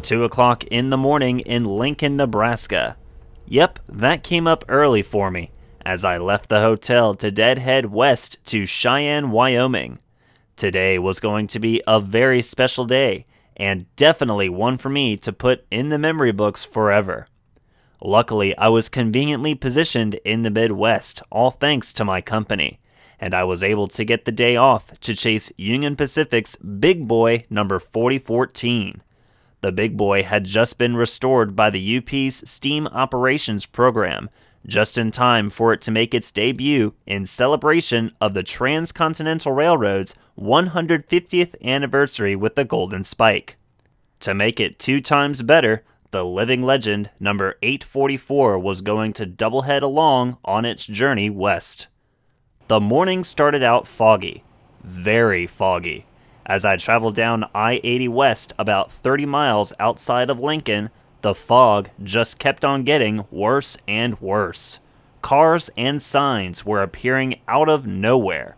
2 o'clock in the morning in Lincoln, Nebraska. Yep, that came up early for me, as I left the hotel to head west to Cheyenne, Wyoming. Today was going to be a very special day, and definitely one for me to put in the memory books forever. Luckily, I was conveniently positioned in the Midwest, all thanks to my company, and I was able to get the day off to chase Union Pacific's Big Boy number 4014. The Big Boy had just been restored by the UP's Steam Operations Program, just in time for it to make its debut in celebration of the Transcontinental Railroad's 150th anniversary with the Golden Spike. To make it 2 times better, the living legend number 844 was going to doublehead along on its journey west. The morning started out foggy, very foggy. As I traveled down I-80 west about 30 miles outside of Lincoln, the fog just kept on getting worse and worse. Cars and signs were appearing out of nowhere.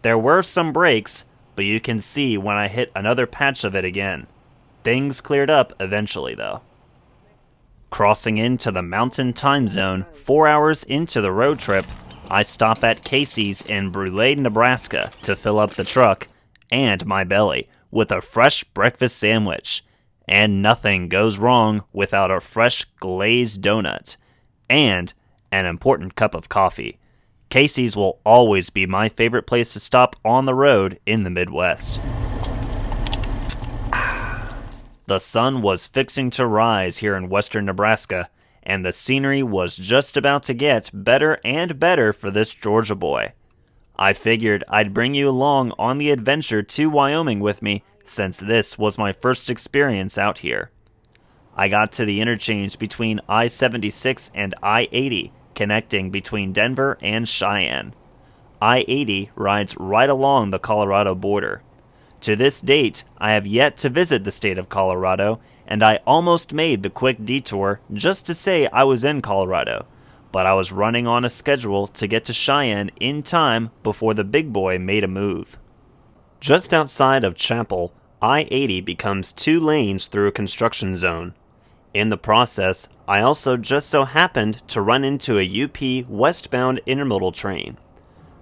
There were some breaks, but you can see when I hit another patch of it again. Things cleared up eventually, though. Crossing into the Mountain Time Zone 4 hours into the road trip, I stop at Casey's in Brule, Nebraska to fill up the truck and my belly with a fresh breakfast sandwich. And nothing goes wrong without a fresh glazed donut and an important cup of coffee. Casey's will always be my favorite place to stop on the road in the Midwest. The sun was fixing to rise here in western Nebraska, and the scenery was just about to get better and better for this Georgia boy. I figured I'd bring you along on the adventure to Wyoming with me, since this was my first experience out here. I got to the interchange between I-76 and I-80, connecting between Denver and Cheyenne. I-80 rides right along the Colorado border. To this date, I have yet to visit the state of Colorado, and I almost made the quick detour just to say I was in Colorado, but I was running on a schedule to get to Cheyenne in time before the Big Boy made a move. Just outside of Chapel, I-80 becomes 2 lanes through a construction zone. In the process, I also just so happened to run into a UP westbound intermodal train.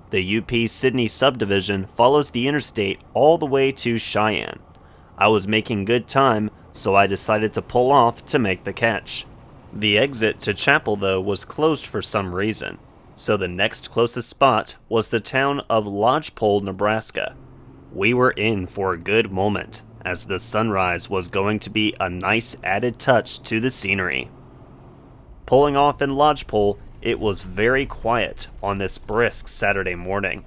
The UP Sydney subdivision follows the interstate all the way to Cheyenne. I was making good time, so I decided to pull off to make the catch. The exit to Chapel, though, was closed for some reason, so the next closest spot was the town of Lodgepole, Nebraska. We were in for a good moment, as the sunrise was going to be a nice added touch to the scenery. Pulling off in Lodgepole, it was very quiet on this brisk Saturday morning.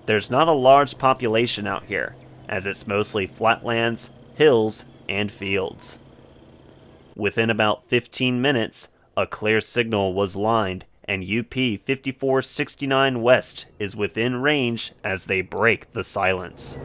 There's not a large population out here, as it's mostly flatlands, hills, and fields. Within about 15 minutes, a clear signal was lined, and UP 5469 West is within range as they break the silence.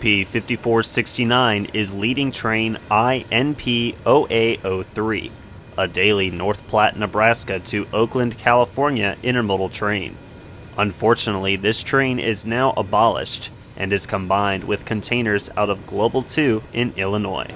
UP 5469 is leading train INP-OA03, a daily North Platte, Nebraska to Oakland, California intermodal train. Unfortunately, this train is now abolished and is combined with containers out of Global 2 in Illinois.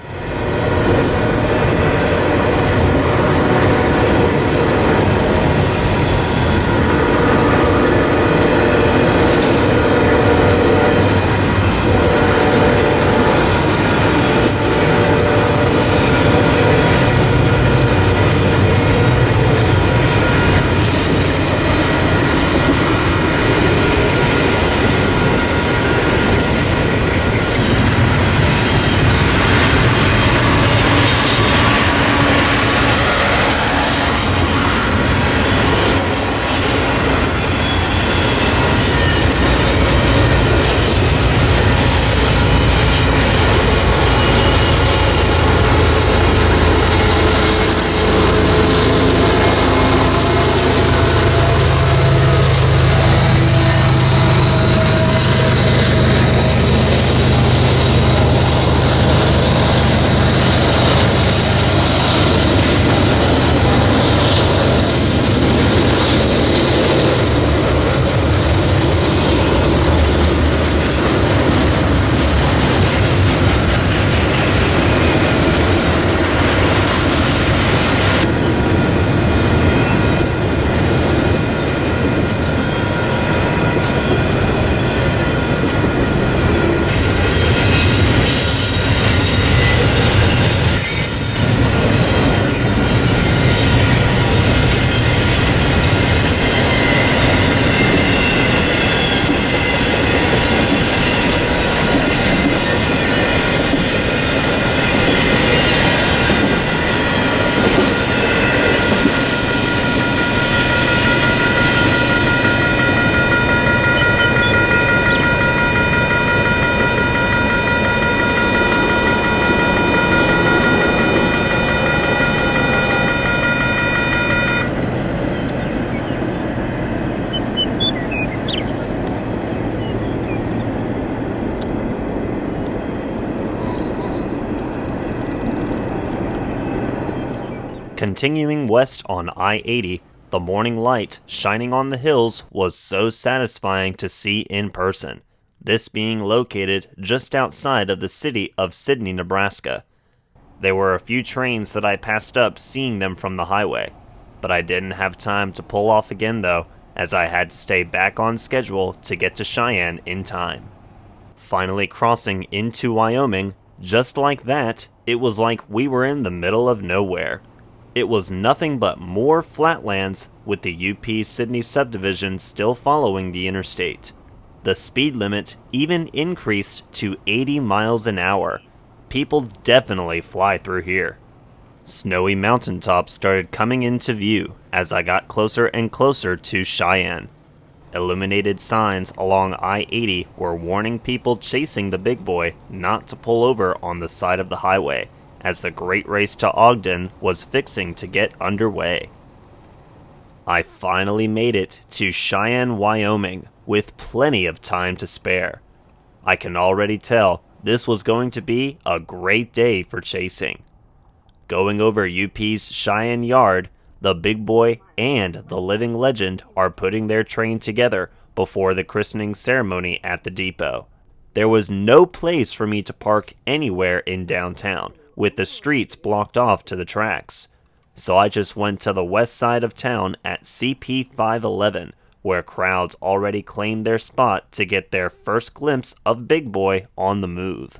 Continuing west on I-80, the morning light shining on the hills was so satisfying to see in person, this being located just outside of the city of Sidney, Nebraska. There were a few trains that I passed up seeing them from the highway, but I didn't have time to pull off again though, as I had to stay back on schedule to get to Cheyenne in time. Finally crossing into Wyoming, just like that, it was like we were in the middle of nowhere. It was nothing but more flatlands, with the UP Sidney subdivision still following the interstate. The speed limit even increased to 80 miles an hour. People definitely fly through here. Snowy mountaintops started coming into view as I got closer and closer to Cheyenne. Illuminated signs along I-80 were warning people chasing the big boy not to pull over on the side of the highway, as the Great Race to Ogden was fixing to get underway. I finally made it to Cheyenne, Wyoming, with plenty of time to spare. I can already tell this was going to be a great day for chasing. Going over UP's Cheyenne Yard, the big boy and the living legend are putting their train together before the christening ceremony at the depot. There was no place for me to park anywhere in downtown, with the streets blocked off to the tracks. So I just went to the west side of town at CP 511, where crowds already claimed their spot to get their first glimpse of Big Boy on the move.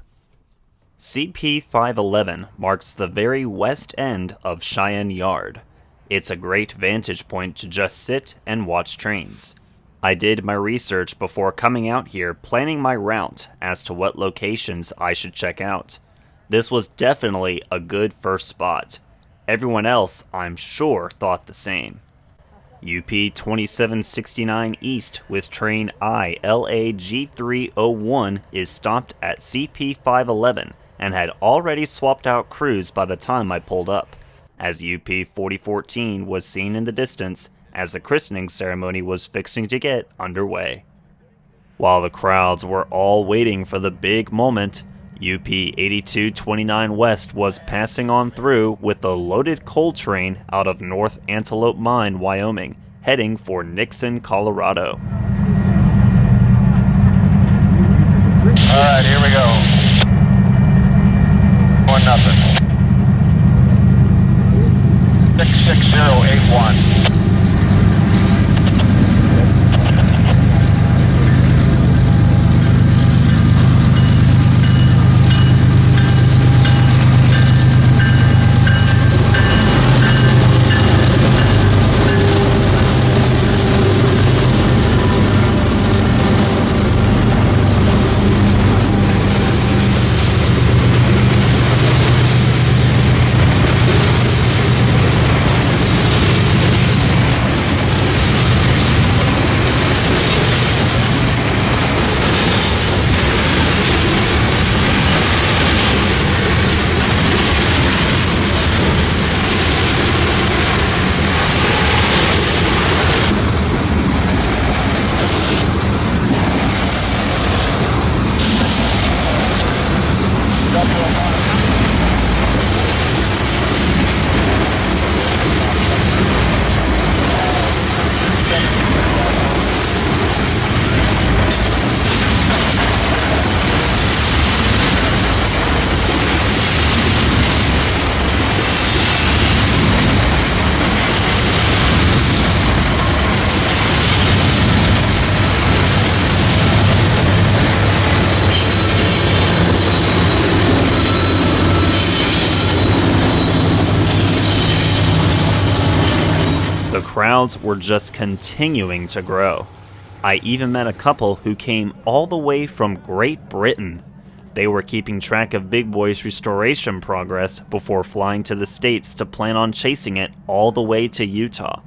CP 511 marks the very west end of Cheyenne Yard. It's a great vantage point to just sit and watch trains. I did my research before coming out here, planning my route as to what locations I should check out. This was definitely a good first spot. Everyone else, I'm sure, thought the same. UP 2769 East with train ILAG301 is stopped at CP 511 and had already swapped out crews by the time I pulled up, as UP 4014 was seen in the distance as the christening ceremony was fixing to get underway. While the crowds were all waiting for the big moment, UP 8229 West was passing on through with a loaded coal train out of North Antelope Mine, Wyoming, heading for Nixon, Colorado. Alright, here we go. 1-0. 66081. The crowds were just continuing to grow. I even met a couple who came all the way from Great Britain. They were keeping track of Big Boy's restoration progress before flying to the States to plan on chasing it all the way to Utah.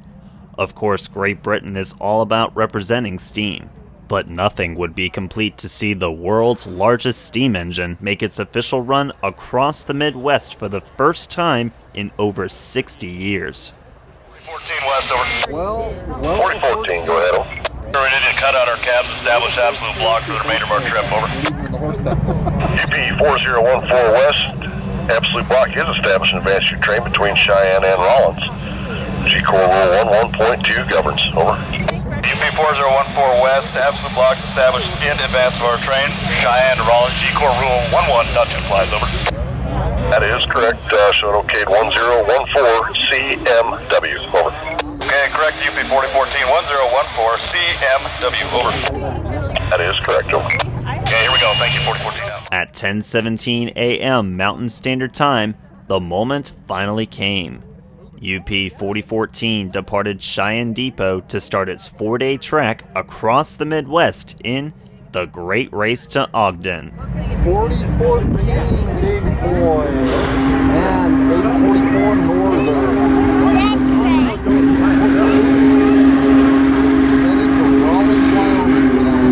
Of course, Great Britain is all about representing steam, but nothing would be complete to see the world's largest steam engine make its official run across the Midwest for the first time in over 60 years. 14 west over. Well, 4014, go ahead. Over. We need to cut out our cabs, establish absolute block for the remainder of our trip, over. UP 4014 west, absolute block is established in advance of your train between Cheyenne and Rawlins. G-Core Rule 11.2 governs, over. UP 4014 west, absolute block established in advance of our train, Cheyenne to Rawlins. G-Core Rule 11.2 flies, over. That is correct, Shadow Cade 1014 CMW, over. Okay, correct, UP 4014 1014 CMW, over. That is correct, over. Okay, here we go, thank you, 4014 out. At 10:17 a.m. Mountain Standard Time, the moment finally came. UP 4014 departed Cheyenne Depot to start its 4-day trek across the Midwest in the Great Race to Ogden. 4014 Big Boy and 844 Northern. Headed to Rawlins, Wyoming tonight.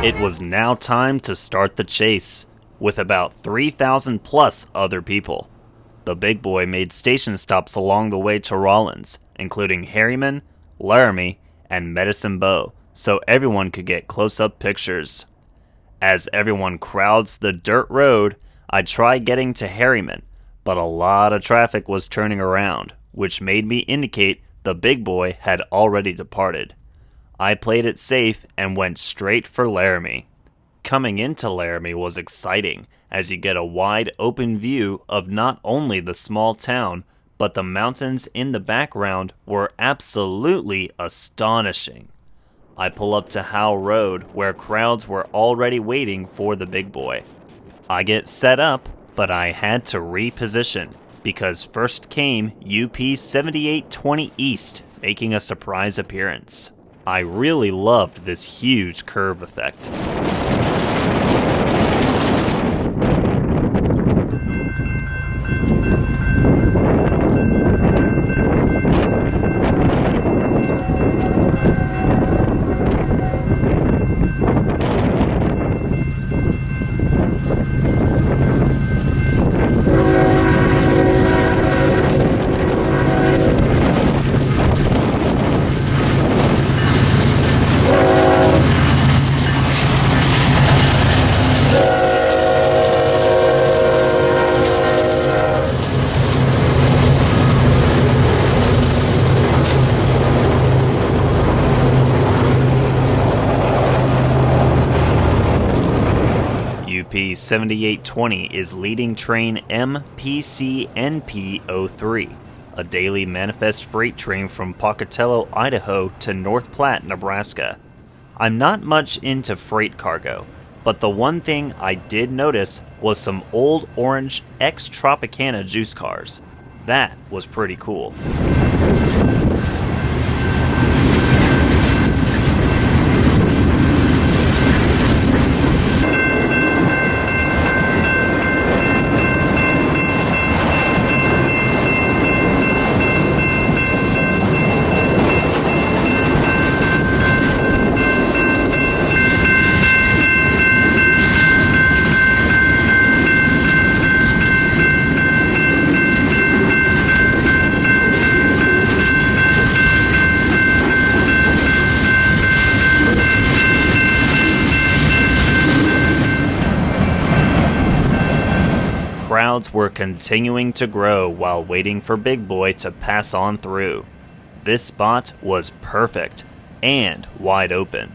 It was now time to start the chase, with about 3,000 plus other people. The Big Boy made station stops along the way to Rawlins, including Harriman, Laramie, and Medicine Bow, so everyone could get close-up pictures. As everyone crowds the dirt road, I tried getting to Harriman, but a lot of traffic was turning around, which made me indicate the Big Boy had already departed. I played it safe and went straight for Laramie. Coming into Laramie was exciting, as you get a wide open view of not only the small town, but the mountains in the background were absolutely astonishing. I pull up to Howe Road, where crowds were already waiting for the big boy. I get set up, but I had to reposition, because first came UP 7820 East, making a surprise appearance. I really loved this huge curve effect. UP 7820 is leading train MPCNP03, a daily manifest freight train from Pocatello, Idaho to North Platte, Nebraska. I'm not much into freight cargo, but the one thing I did notice was some old orange ex-Tropicana juice cars. That was pretty cool. Crowds were continuing to grow while waiting for Big Boy to pass on through. This spot was perfect and wide open.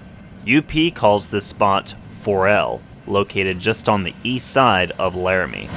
UP calls this spot 4L, located just on the east side of Laramie.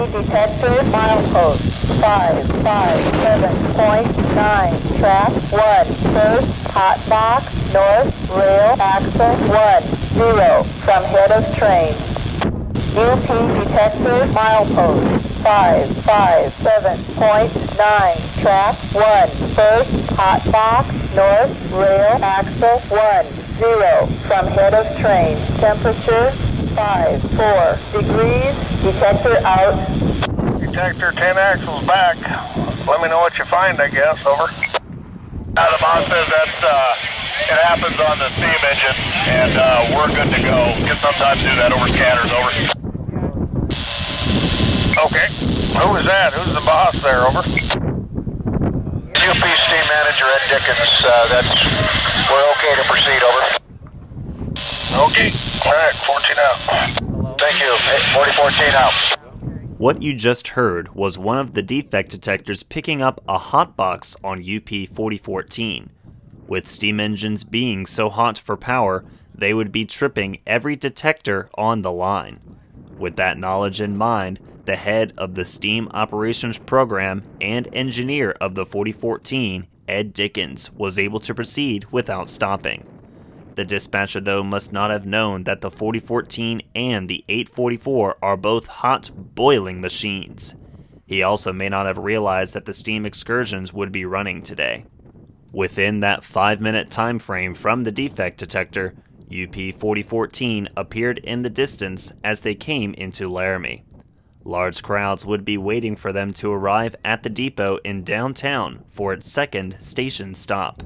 Detector milepost 557.9, track 1, first hot box, north, rail, axle 10, from head of train. UP detector milepost 557.9, track 1, first hot box, north, rail, axle 10, from head of train. Temperature 54 degrees, detector out. Detector 10 axles back. Let me know what you find, I guess. Over. The boss says that it happens on the steam engine, and we're good to go. Can sometimes do that over scanners. Over. Okay. Who is that? Who's the boss there? Over. UP steam manager Ed Dickens. We're okay to proceed. Over. Okay. All right. 14 out. Thank you. 4014 out. What you just heard was one of the defect detectors picking up a hotbox on UP 4014. With steam engines being so hot for power, they would be tripping every detector on the line. With that knowledge in mind, the head of the Steam Operations Program and engineer of the 4014, Ed Dickens, was able to proceed without stopping. The dispatcher, though, must not have known that the 4014 and the 844 are both hot, boiling machines. He also may not have realized that the steam excursions would be running today. Within that 5-minute time frame from the defect detector, UP 4014 appeared in the distance as they came into Laramie. Large crowds would be waiting for them to arrive at the depot in downtown for its second station stop.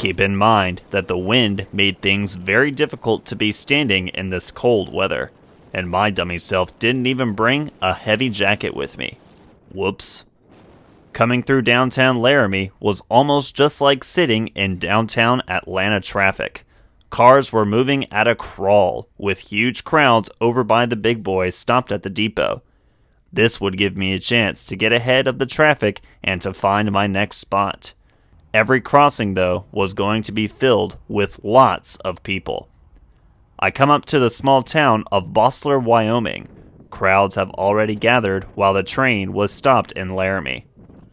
Keep in mind that the wind made things very difficult to be standing in this cold weather, and my dummy self didn't even bring a heavy jacket with me. Whoops. Coming through downtown Laramie was almost just like sitting in downtown Atlanta traffic. Cars were moving at a crawl, with huge crowds over by the big boys stopped at the depot. This would give me a chance to get ahead of the traffic and to find my next spot. Every crossing, though, was going to be filled with lots of people. I come up to the small town of Bossler, Wyoming. Crowds have already gathered while the train was stopped in Laramie.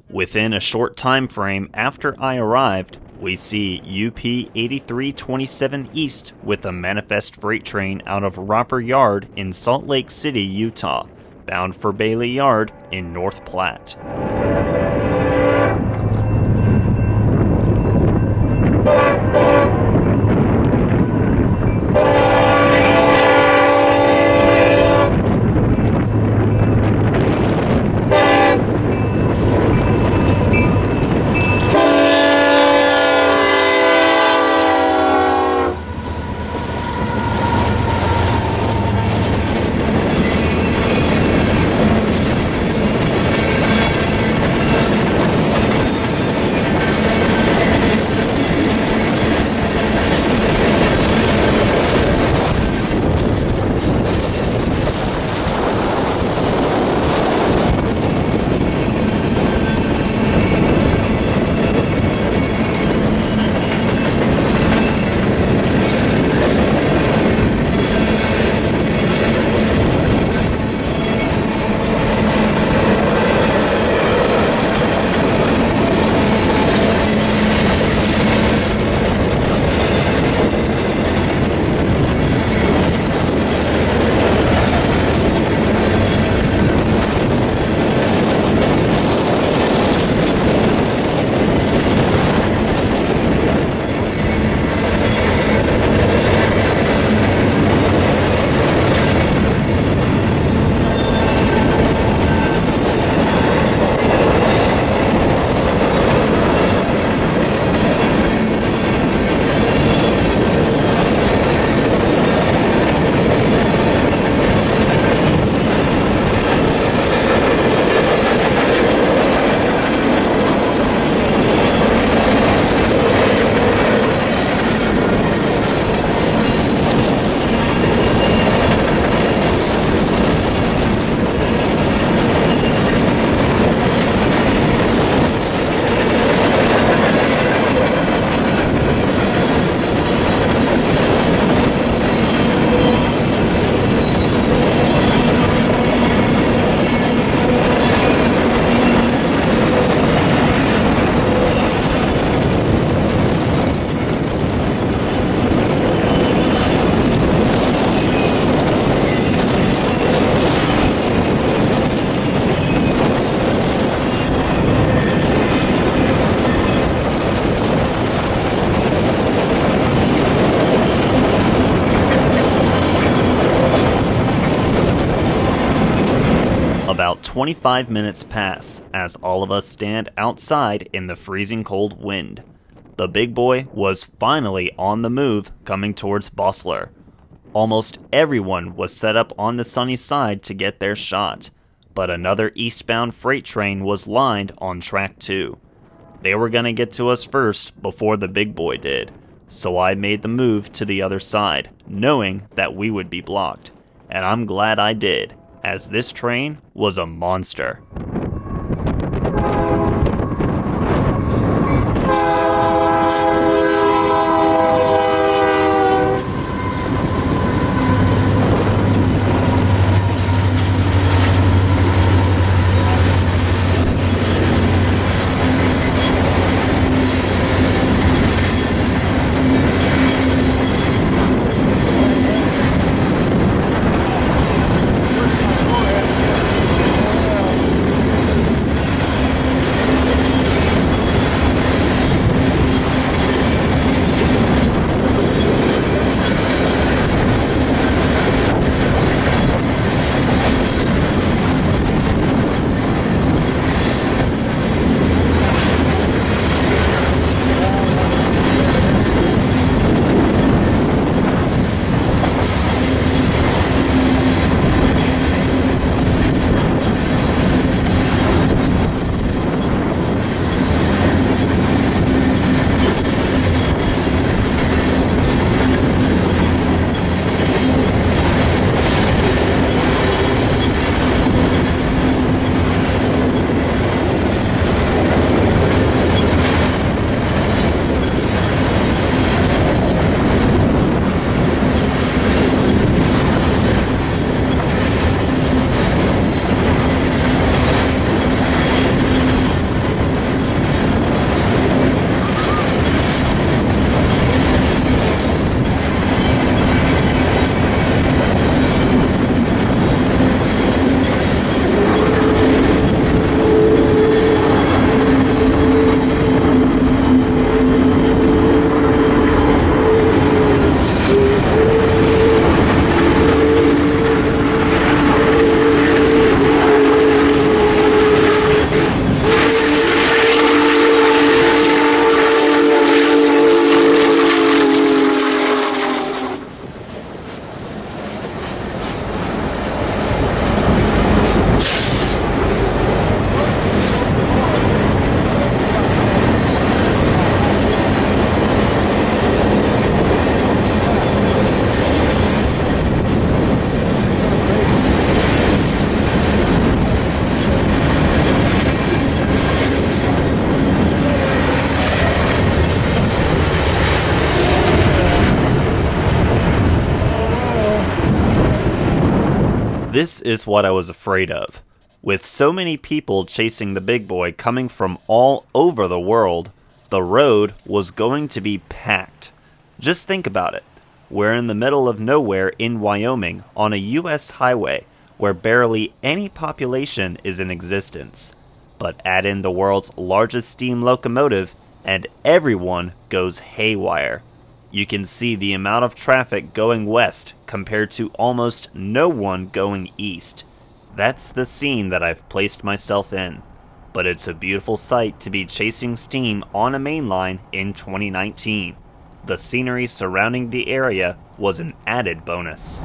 Within a short time frame after I arrived, we see UP 8327 East with a manifest freight train out of Roper Yard in Salt Lake City, Utah, bound for Bailey Yard in North Platte. 25 minutes pass as all of us stand outside in the freezing cold wind. The big boy was finally on the move coming towards Bossler. Almost everyone was set up on the sunny side to get their shot, but another eastbound freight train was lined on track 2. They were going to get to us first before the big boy did, so I made the move to the other side, knowing that we would be blocked. And I'm glad I did, as this train was a monster. This is what I was afraid of. With so many people chasing the big boy coming from all over the world, the road was going to be packed. Just think about it. We're in the middle of nowhere in Wyoming on a U.S. highway where barely any population is in existence. But add in the world's largest steam locomotive and everyone goes haywire. You can see the amount of traffic going west compared to almost no one going east. That's the scene that I've placed myself in. But it's a beautiful sight to be chasing steam on a main line in 2019. The scenery surrounding the area was an added bonus.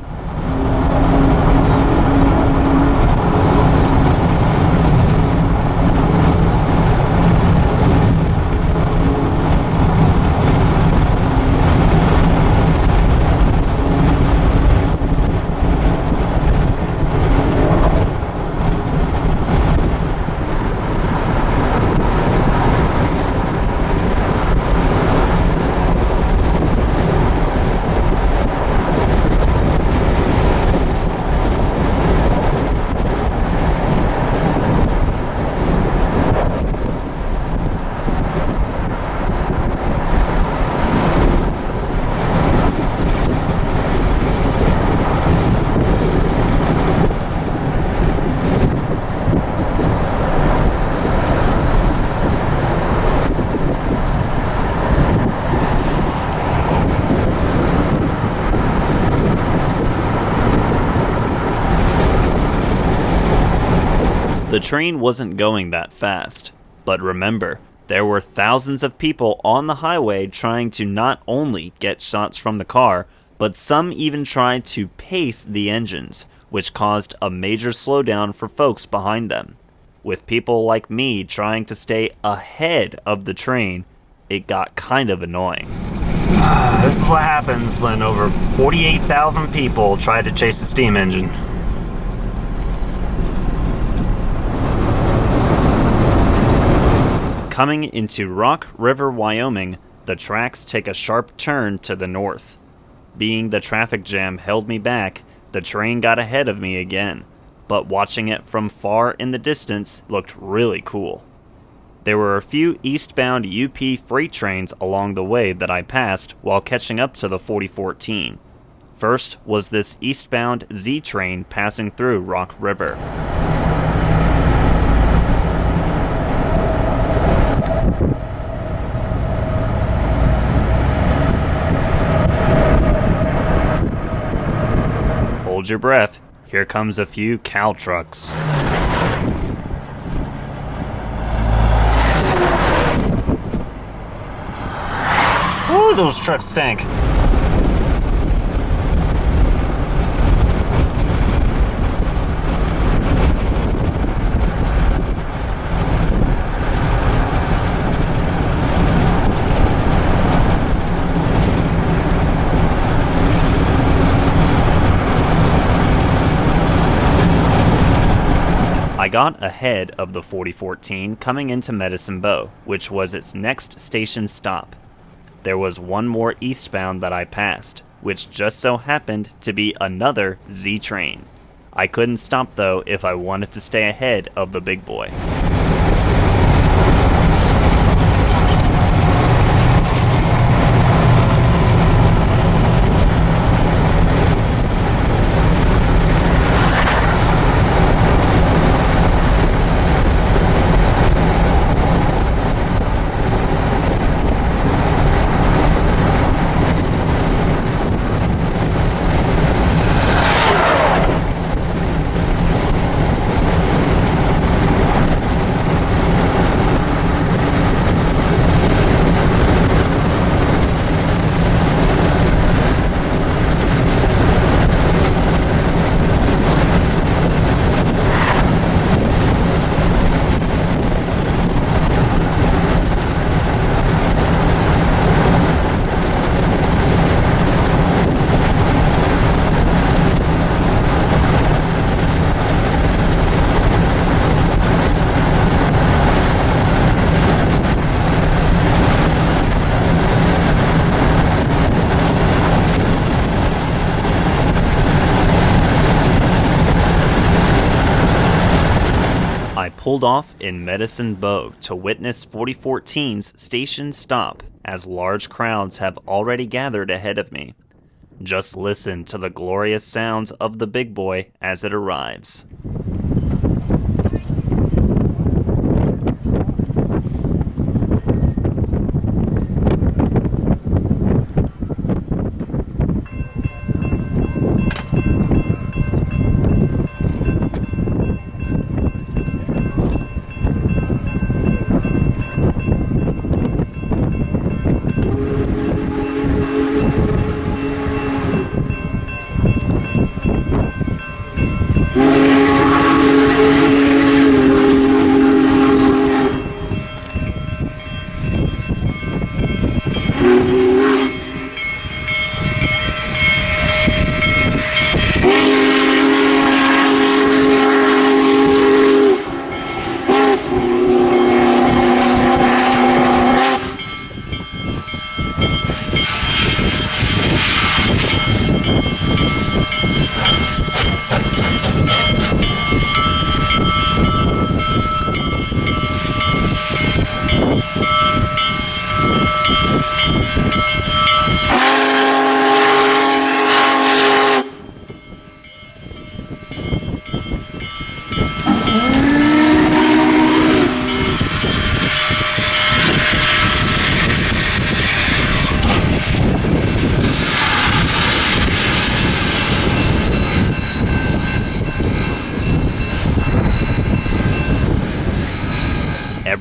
The train wasn't going that fast, but remember, there were thousands of people on the highway trying to not only get shots from the car, but some even tried to pace the engines, which caused a major slowdown for folks behind them. With people like me trying to stay ahead of the train, it got kind of annoying. This is what happens when over 48,000 people try to chase a steam engine. Coming into Rock River, Wyoming, the tracks take a sharp turn to the north. Being the traffic jam held me back, the train got ahead of me again, but watching it from far in the distance looked really cool. There were a few eastbound UP freight trains along the way that I passed while catching up to the 4014. First was this eastbound Z train passing through Rock River. Hold your breath, here comes a few cow trucks. Ooh, those trucks stink. I got ahead of the 4014 coming into Medicine Bow, which was its next station stop. There was one more eastbound that I passed, which just so happened to be another Z train. I couldn't stop though if I wanted to stay ahead of the big boy. I pulled off in Medicine Bow to witness 4014's station stop, as large crowds have already gathered ahead of me. Just listen to the glorious sounds of the big boy as it arrives.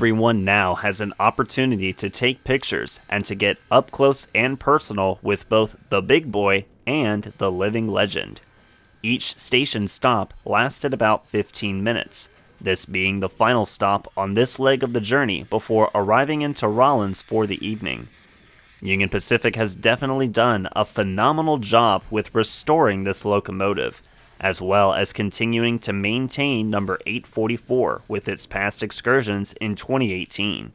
Everyone now has an opportunity to take pictures and to get up close and personal with both the big boy and the living legend. Each station stop lasted about 15 minutes, this being the final stop on this leg of the journey before arriving into Rawlins for the evening. Union Pacific has definitely done a phenomenal job with restoring this locomotive, as well as continuing to maintain number 844 with its past excursions in 2018.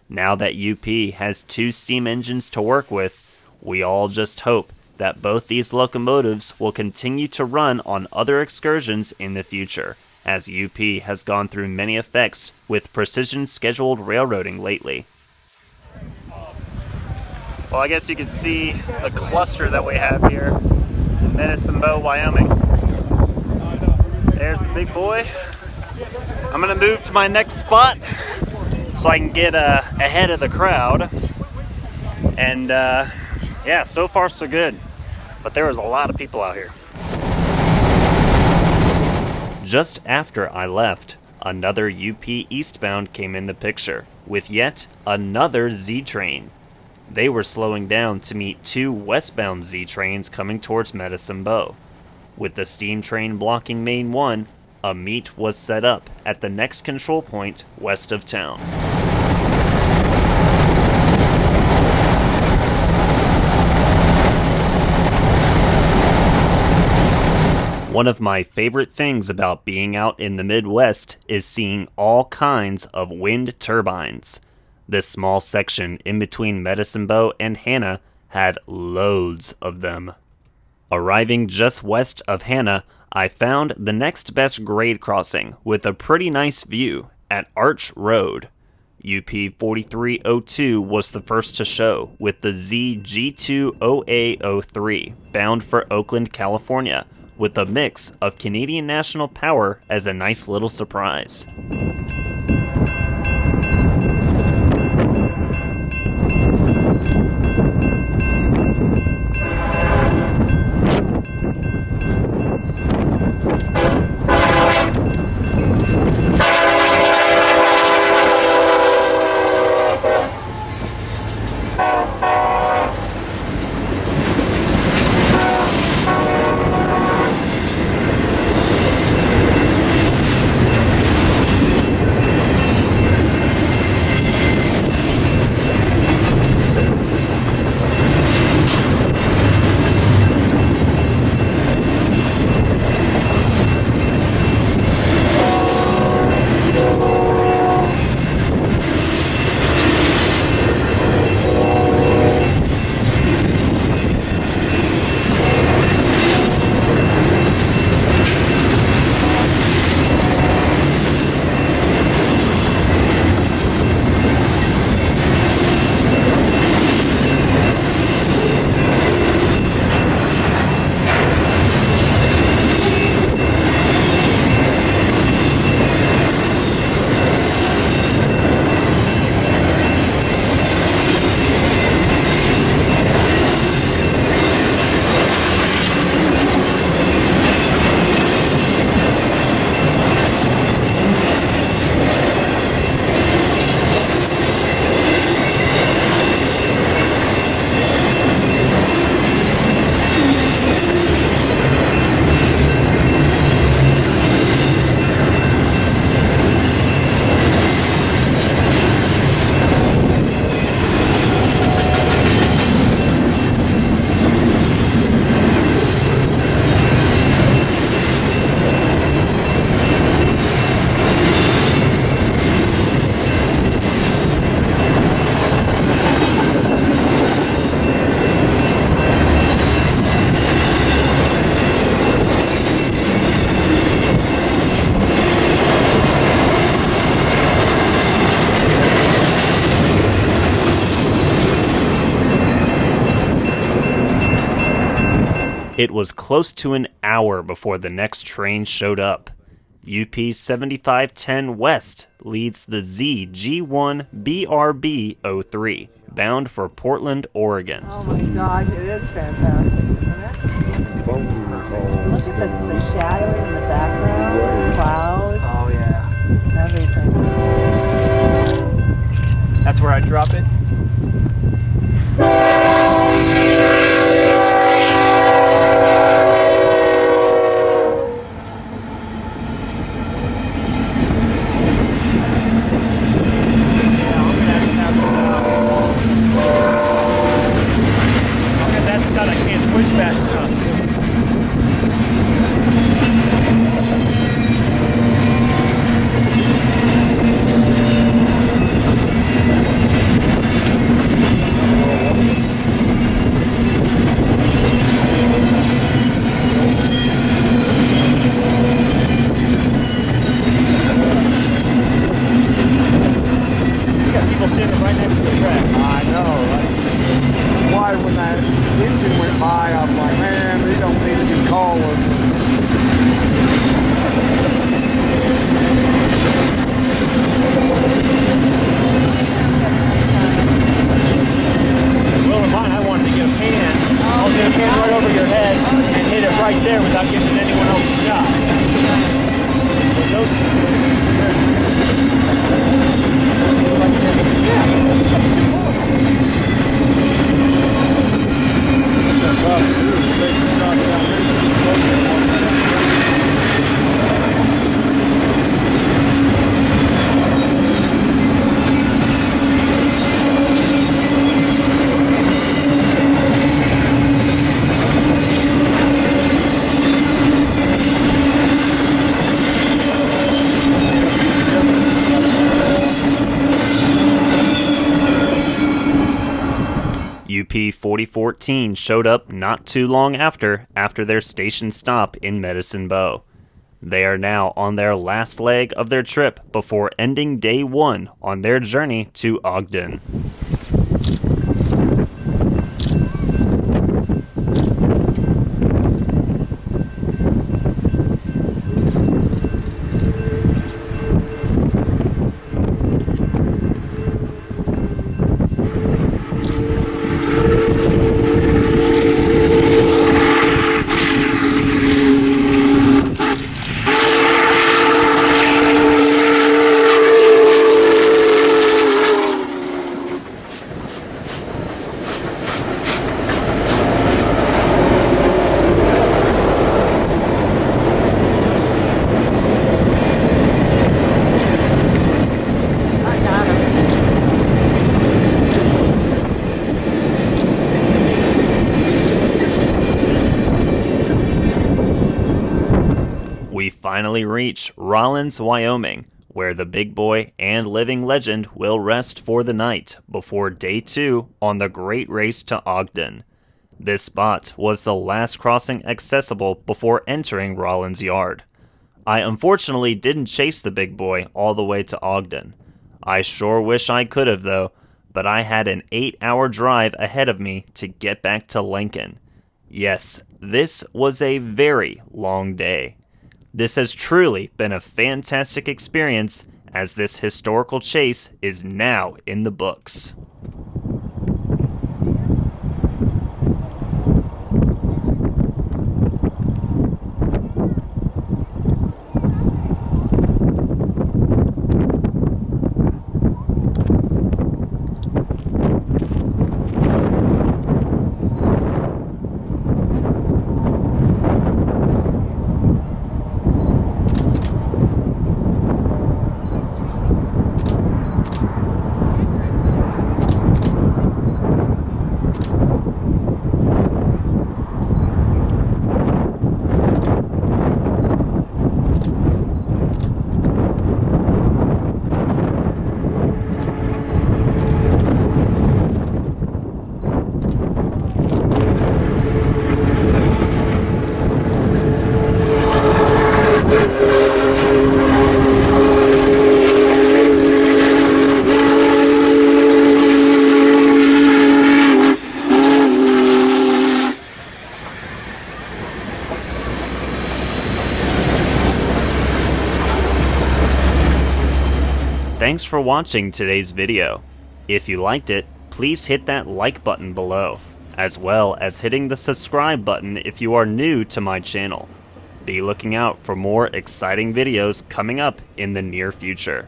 Now that UP has 2 steam engines to work with, we all just hope that both these locomotives will continue to run on other excursions in the future, as UP has gone through many effects with precision scheduled railroading lately. Well, I guess you can see the cluster that we have here in Medicine Bow, Wyoming. There's the big boy. I'm gonna move to my next spot so I can get ahead of the crowd. And yeah, so far so good. But there was a lot of people out here. Just after I left, another UP eastbound came in the picture with yet another Z train. They were slowing down to meet 2 westbound Z trains coming towards Medicine Bow. With the steam train blocking Main 1, a meet was set up at the next control point west of town. One of my favorite things about being out in the Midwest is seeing all kinds of wind turbines. This small section in between Medicine Bow and Hanna had loads of them. Arriving just west of Hanna, I found the next best grade crossing with a pretty nice view at Arch Road. UP 4302 was the first to show with the ZG2OA03 bound for Oakland, California, with a mix of Canadian National Power as a nice little surprise. It was close to an hour before the next train showed up. UP 7510 West leads the ZG1BRB03, bound for Portland, Oregon. Oh my gosh, it is fantastic, isn't it? Look at the shadowing in the background, the clouds. Oh yeah. Everything. UP 4014 showed up not too long after their station stop in Medicine Bow. They are now on their last leg of their trip before ending day 1 on their journey to Ogden. We finally reach Rawlins, Wyoming, where the big boy and living legend will rest for the night before day 2 on the great race to Ogden. This spot was the last crossing accessible before entering Rawlins' yard. I unfortunately didn't chase the big boy all the way to Ogden. I sure wish I could have though, but I had an 8-hour drive ahead of me to get back to Lincoln. Yes, this was a very long day. This has truly been a fantastic experience, as this historical chase is now in the books. Thanks for watching today's video. If you liked it, please hit that like button below, as well as hitting the subscribe button if you are new to my channel. Be looking out for more exciting videos coming up in the near future.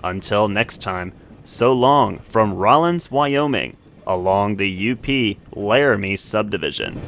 Until next time, so long from Rawlins, Wyoming, along the UP Laramie subdivision.